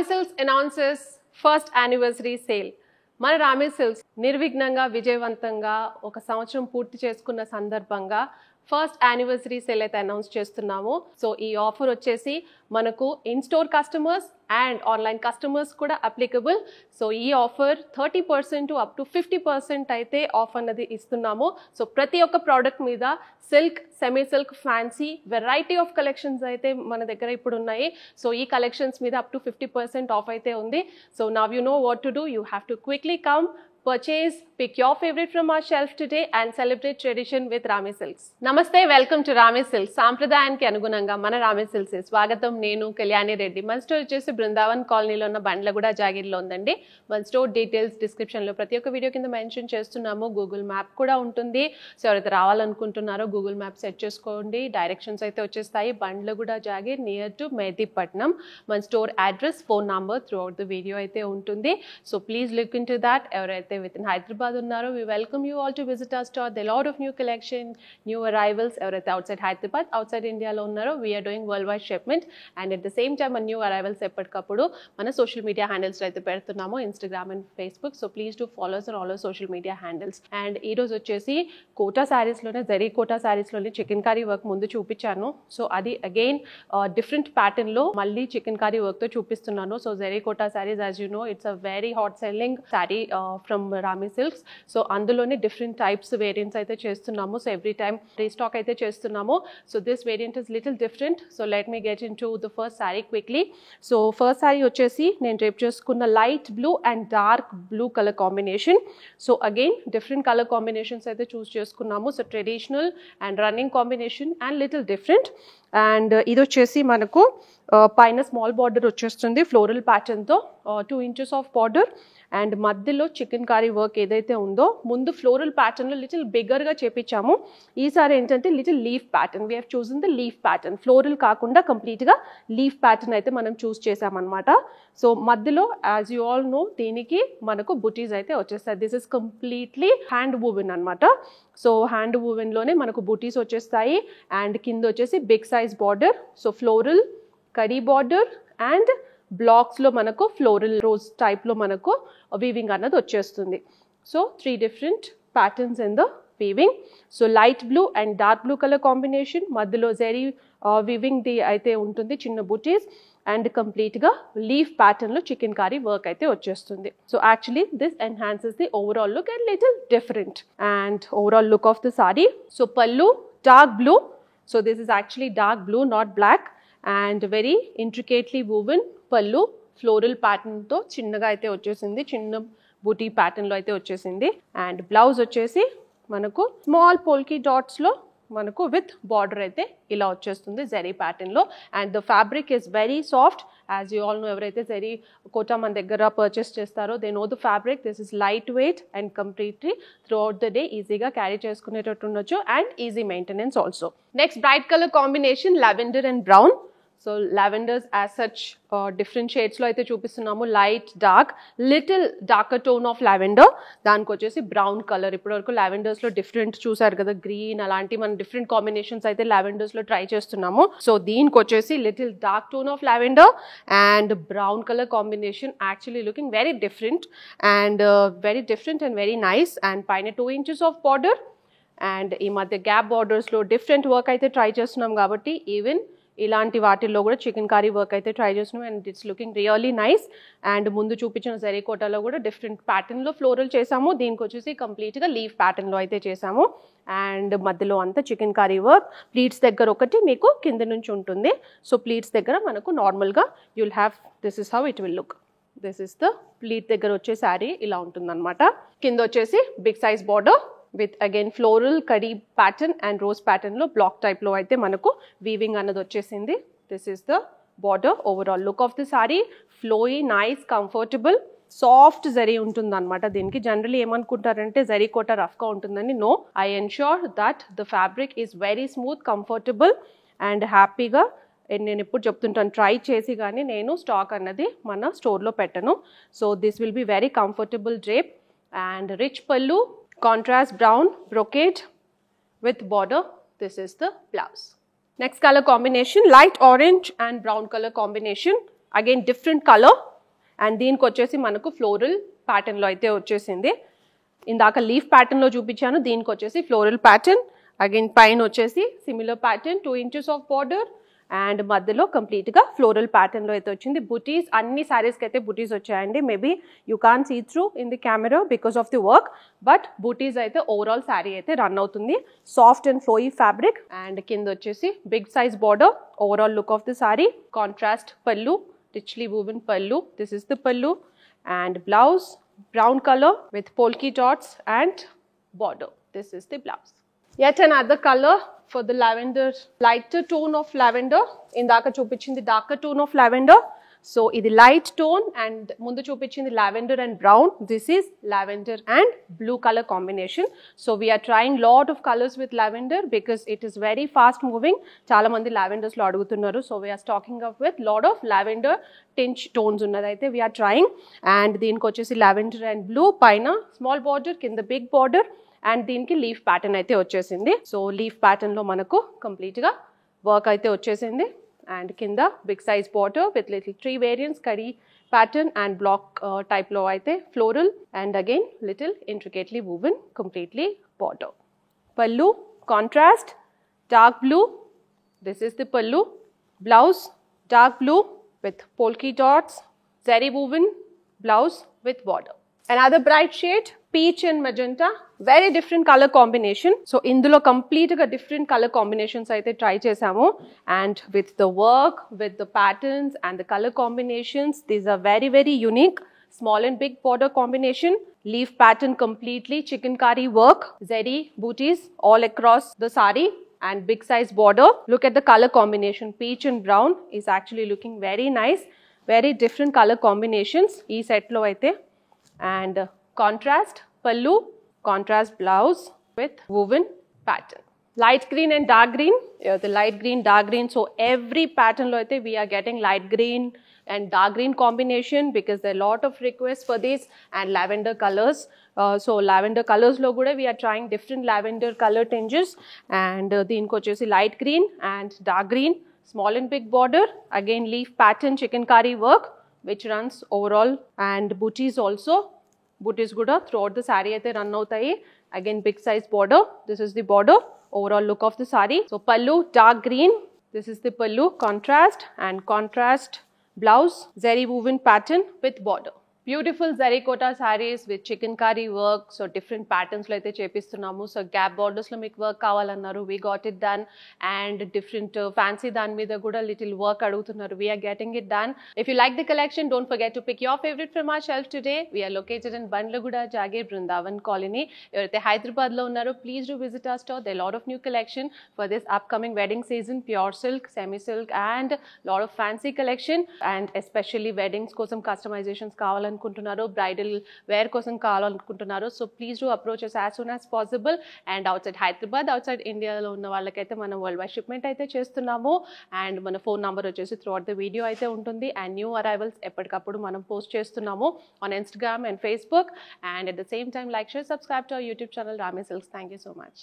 Ramee Silks announces first anniversary sale. మన ramie silks నిర్విఘ్నంగా విజయవంతంగా ఒక సంవత్సరం పూర్తి చేసుకున్న సందర్భంగా ఫస్ట్ యానివర్సరీ సేల్ అయితే అనౌన్స్ చేస్తున్నాము. సో ఈ ఆఫర్ వచ్చేసి మనకు in store customers and online customers కూడా అప్లికబుల్. సో ఈ ఆఫర్ 30% అప్ టు 50% అయితే ఆఫ్ అన్నది ఇస్తున్నాము. సో ప్రతి ఒక్క ప్రోడక్ట్ మీద silk, semi silk, fancy variety of collections అయితే మన దగ్గర ఇప్పుడు ఉన్నాయి. సో ఈ కలెక్షన్స్ మీద అప్ టు 50% ఆఫ్ అయితే ఉంది. So now you know what to do. You have to quickly come, purchase, pick your favorite from our shelf today and celebrate tradition with Ramee Silks. Namaste, welcome to Ramee Silks. సాంప్రదాయానికి అనుగుణంగా మన ramie silks స్వాగతం. నేను కళ్యాణి రెడ్డి. మన store వచ్చేసి బృందావన్ కాలనీలో ఉన్న బండ్లగూడ జాగిర్లో ఉందండి. మన స్టోర్ డీటెయిల్స్ డిస్క్రిప్షన్లో ప్రతి ఒక్క వీడియో కింద మెన్షన్ చేస్తున్నాము. గూగుల్ మ్యాప్ కూడా ఉంటుంది. సో ఎవరైతే రావాలనుకుంటున్నారో గూగుల్ మ్యాప్ సెట్ చేసుకోండి. డైరెక్షన్స్ అయితే వచ్చేస్తాయి. Bandlaguda Jagir near to Mehdipatnam. మన store address, phone number throughout the video అయితే ఉంటుంది. So please look into that. ఎవరైతే within Hyderabad unnaro, we welcome you all to visit our store. There are a lot of new collection, new arrivals. Evaraithe outside Hyderabad, outside India lo unnaro, we are doing worldwide shipment, and at the same time a new arrivals eppatikapudu mana social media handles lo aithe pedutunnamo, Instagram and Facebook. So please do follow us on all our social media handles. And ee roju vachesi kota sarees lone, zari kota sarees lone chicken curry work mundu chupichanu. So adi again different pattern lo malli chicken curry work tho chupistunnanu. So zari kota sarees, as you know, it's a very hot selling saree from Ramee Silks. So అందులోనే different types variants అయితే చేస్తున్నాము. So every time restock అయితే చేస్తున్నాము. So this variant is little different. So let me get in to the first sari quickly. So first sari వచ్చేసి నేను రేపు చేసుకున్న light blue and dark blue colour combination. So again different colour combinations అయితే చూస్ చేసుకున్నాము. So traditional and running combination and little different. And ఇది వచ్చేసి మనకు పైన స్మాల్ బార్డర్ వచ్చేస్తుంది ఫ్లోరల్ ప్యాటర్న్తో, 2 inches ఆఫ్ బార్డర్. అండ్ మధ్యలో చికెన్ కర్రీ వర్క్ ఏదైతే ఉందో ముందు ఫ్లోరల్ ప్యాటర్న్లో లిటిల్ బిగ్గర్గా చేపించాము. ఈసారి ఏంటంటే little leaf pattern, we have chosen the leaf pattern. Floral కాకుండా కంప్లీట్గా లీఫ్ ప్యాటర్న్ అయితే మనం చూస్ చేసామన్నమాట. సో మధ్యలో యాజ్ యూ ఆల్ నో దీనికి మనకు బుటీస్ అయితే వచ్చేస్తాయి. This is completely hand woven అనమాట. సో హ్యాండ్ వూవెన్లోనే మనకు బుటీస్ వచ్చేస్తాయి. అండ్ కింద వచ్చేసి big size border. So floral కరీ బార్డర్ అండ్ బ్లాక్స్లో మనకు ఫ్లోరల్ రోజ్ టైప్లో మనకు వీవింగ్ అన్నది వచ్చేస్తుంది. So 3 different patterns in the weaving. So light blue and dark blue colour combination, మధ్యలో జెరీ వీవింగ్ ది అయితే ఉంటుంది, చిన్న బుటీస్, అండ్ కంప్లీట్గా లీఫ్ ప్యాటర్న్లో చికెన్ కర్రీ వర్క్ అయితే వచ్చేస్తుంది. So actually this enhances the overall look and little different and overall look of the sari. So pallu dark blue. So this is actually dark blue, not black, and very intricately woven pallu floral ప్యాటర్న్తో చిన్నగా అయితే వచ్చేసింది, చిన్న బూటీ ప్యాటర్న్లో అయితే వచ్చేసింది. And blouse వచ్చేసి మనకు స్మాల్ పోల్కీ డాట్స్లో మనకు విత్ బార్డర్ అయితే ఇలా వచ్చేస్తుంది జరీ ప్యాటర్న్లో. And the fabric is very soft. As you all know, ఎవరైతే జరీ కోటా మన దగ్గర పర్చేస్ చేస్తారో they know the fabric. This is light weight and completely throughout the day ఈజీగా క్యారీ చేసుకునేటట్టు ఉండొచ్చు అండ్ easy maintenance also. Next bright colour combination lavender and brown. So lavenders as such different షేడ్స్లో అయితే చూపిస్తున్నాము. Light, dark, little darker tone of lavender, దానికి వచ్చేసి brown colour. ఇప్పటివరకు లావెండర్స్లో డిఫరెంట్ చూసారు కదా, గ్రీన్ అలాంటి మనం డిఫరెంట్ కాంబినేషన్స్ అయితే లావెండర్స్లో ట్రై చేస్తున్నాము. సో దీనికి వచ్చేసి little dark tone of lavender and brown colour combination, actually looking very different and very nice. And పైన 2 inches ఆఫ్ బార్డర్. అండ్ ఈ మధ్య గ్యాప్ బార్డర్స్లో డిఫరెంట్ వర్క్ అయితే ట్రై చేస్తున్నాం కాబట్టి ఈవెన్ ఇలాంటి వాటిల్లో కూడా చికెన్ కర్రీ వర్క్ అయితే ట్రై చేస్తున్నాం. And it's looking really nice. And ముందు చూపించిన జరీ కోటాలో కూడా డిఫరెంట్ ప్యాటర్న్లో ఫ్లోరల్ చేసాము. దీనికి వచ్చేసి కంప్లీట్గా లీఫ్ ప్యాటర్న్లో అయితే చేసాము. అండ్ మధ్యలో అంతా చికెన్ కర్రీ వర్క్. ప్లీట్స్ దగ్గర ఒకటి మీకు కింద నుంచి ఉంటుంది. సో ప్లీట్స్ దగ్గర మనకు నార్మల్గా you'll have, this is how it will look. This is the pleat దగ్గర వచ్చే శారీ ఇలా ఉంటుందన్నమాట. కింద వచ్చేసి big size border with again floral కరీ ప్యాటర్న్ అండ్ రోజ్ ప్యాటర్న్లో బ్లాక్ టైప్లో అయితే మనకు వీవింగ్ అన్నది వచ్చేసింది. This is the border. Overall look of the sari flowy, nice, comfortable, soft zari ఉంటుంది అనమాట. దీనికి జనరలీ ఏమనుకుంటారంటే జరీ కోట రఫ్గా ఉంటుందని. No, I ensure that the fabric is very smooth, comfortable and హ్యాపీగా. నేను ఎప్పుడు చెప్తుంటాను, ట్రై చేసి కానీ నేను స్టాక్ అన్నది మన స్టోర్లో పెట్టను. So this will be very comfortable drape and rich పల్లు, contrast brown brocade with border. This is the blouse. Next color combination, light orange and brown color combination. Again different color. And దీనికి వచ్చేసి మనకు floral ప్యాటర్న్లో అయితే వచ్చేసింది. ఇందాక leaf ప్యాటర్న్లో చూపించాను, దీనికి వచ్చేసి ఫ్లోరల్ ప్యాటర్న్. అగైన్ పైన వచ్చేసి similar pattern 2 inches of border and మధ్యలో కంప్లీట్గా ఫ్లోరల్ ప్యాటర్న్లో అయితే వచ్చింది. బుటీస్ అన్ని శారీస్కి అయితే బుటీస్ వచ్చాయండి. Maybe you can see through in the camera because of the work, but బుటీస్ అయితే ఓవరాల్ శారీ అయితే రన్ అవుతుంది. Soft and flowy fabric and కింద వచ్చేసి big size border. Overall look of the sari, contrast pallu, richly woven pallu. This is the pallu and blouse brown color with polki dots and border. This is the blouse. Yet another color for the lavender, lighter tone of lavender. Indaka chupichindi darker tone of lavender. So ఇది light tone and ముందు చూపించింది lavender and brown. This is lavender and blue color combination. So we are trying lot of colors with lavender because it is very fast moving. చాలా మంది lavenders లో అడుగుతున్నారు. So we are stocking up with lot of lavender tinge tones ఉన్నదైతే we are trying. And దీనికి వచ్చేసి lavender and blue, పైన small border, కింద big border and దీనికి leaf pattern అయితే వచ్చేసింది. సో లీఫ్ ప్యాటర్న్లో మనకు కంప్లీట్గా వర్క్ అయితే వచ్చేసింది. And kinda big size border with little tree variants, curry pattern and block type lo aithe floral and again little intricately woven completely border. Pallu contrast dark blue. This is the pallu. Blouse dark blue with polki dots, zari woven blouse with border. Another bright shade, peach and magenta, very different color combination. So indulo complete ga different color combinations aithe try chesamu, and with the work, with the patterns and the color combinations, these are very unique. Small and big border combination, leaf pattern completely, chikankari work, zari booties all across the sari and big size border. Look at the color combination, peach and brown is actually looking very nice. Very different color combinations ee set lo aithe. And contrast pallu, contrast blouse with woven pattern. Light green and dark green, the light green, dark green. So every pattern lo aithe we are getting light green and dark green combination because there are lot of requests for this, and lavender colors. So lavender colors lo kuda we are trying different lavender color tinges, and deenko vachesi light green and dark green, small and big border, again leaf pattern chikankari work which runs overall, and booties also. Booties kuda throughout the saree aithe run avutayi. Again big size border. This is the border, overall look of the saree. So pallu dark green. This is the pallu, contrast and contrast blouse, zari woven pattern with border. Beautiful zari kota sarees with chikankari work. So different patterns lo aithe chepistunnamo. So gap borders lo meeku work kavalannaru, we got it done. And different fancy dan meeda kuda little work adugutunnaru, we are getting it done. If you like the collection, don't forget to pick your favorite from our shelf today. We are located in Bandlaguda, Jagir, Brindavan Colony. Evaraithe Hyderabad lo unnaro, please do visit our store. There are a lot of new collection for this upcoming wedding season, pure silk, semi silk and lot of fancy collection, and especially weddings kosam customizations kavalanu bridal wear kosam కావాలనుకుంటున్నారు. So please do approach us as soon as possible. And outside Hyderabad, outside ఇండియాలో ఉన్న వాళ్ళకైతే మనం world wide shipment అయితే చేస్తున్నాము. And మన phone number వచ్చేసి through out the video అయితే ఉంటుంది. అండ్ న్యూ అరైవల్స్ ఎప్పటికప్పుడు మనం పోస్ట్ చేస్తున్నాము on Instagram and Facebook. And at the same time like, share, subscribe to our YouTube channel Rami Silks. Thank you so much.